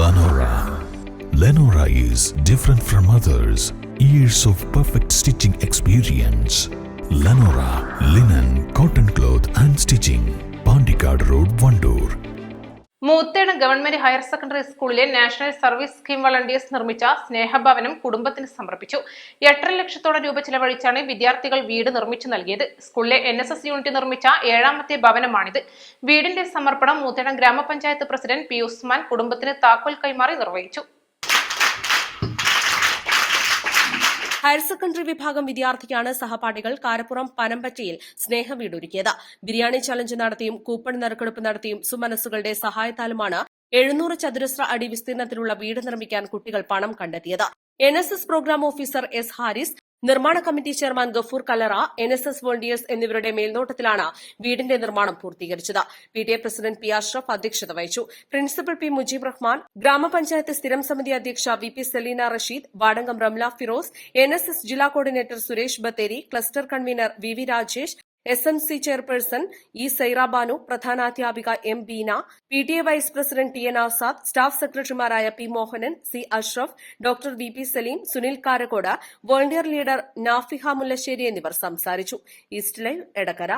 Lenora. Lenora is different from others. Years of perfect stitching experience. Lenora linen, cotton cloth and stitching. Pandikad Road, Vandoor. മൂത്തേട government higher secondary സ്കൂളിലെ national service scheme volunteers നിർമ്മിച്ച സ്നേഹഭവനം കുടുംബത്തിന് സമർപ്പിച്ചു. 8.5 ലക്ഷത്തോളം രൂപ ചെലവഴിച്ചാണ് വിദ്യാർത്ഥികൾ വീട് നിർമ്മിച്ചു നൽകിയത്. സ്കൂളിലെ NSS യൂണിറ്റ് നിർമ്മിച്ച 7ാമത്തെ ഭവനമാണിത്. വീടിന്റെ സമർപ്പണം മൂത്തേട ഗ്രാമപഞ്ചായത്ത് പ്രസിഡന്റ് പി ഉസ്മാൻ കുടുംബത്തിന് താക്കോൽ കൈമാറി നിർവഹിച്ചു. ഹയർ സെക്കൻഡറി വിഭാഗം വിദ്യാർത്ഥിക്കാണ് സഹപാഠികൾ കാരപ്പുറം പനമ്പറ്റയിൽ സ്നേഹവീടൊരുക്കിയത്. ബിരിയാണി ചലഞ്ച് നടത്തിയും കൂപ്പൺ നറുക്കെടുപ്പ് നടത്തിയും സുമനസ്സുകളുടെ സഹായത്താലുമാണ് 700 ചതുരശ്ര അടി വിസ്തീർണത്തിലുള്ള വീട് നിർമ്മിക്കാൻ കുട്ടികൾ പണം കണ്ടെത്തിയത്. NSS program officer S. Haris, നിർമ്മാണ committee chairman Gafoor Kallara, NSS volunteers എന്നിവരുടെ മേൽനോട്ടത്തിലാണ് വീടിന്റെ നിർമ്മാണം പൂർത്തീകരിച്ചത്. PTA president P. അഷ്റഫ് അധ്യക്ഷത വഹിച്ചു. Principal P. മുജീബ് റഹ്മാൻ, ഗ്രാമപഞ്ചായത്ത് സ്ഥിരം സമിതി അധ്യക്ഷ VP സെലീന റഷീദ്, വാർഡംഗം റംല ഫിറോസ്, NSS ജില്ലാ coordinator Suresh Bathery, cluster convener VV Rajesh, SMC chairperson E. Saira Banu, പ്രധാനാധ്യാപിക M. Beena, PTA vice president TN Azad, staff സെക്രട്ടറിമാരായ P. Mohanan, C. Ashraf, doctor VP Saleem, Sunil Karakode, volunteer leader Nafiha Mullassery എന്നിവർ സംസാരിച്ചു. East live Edakkara.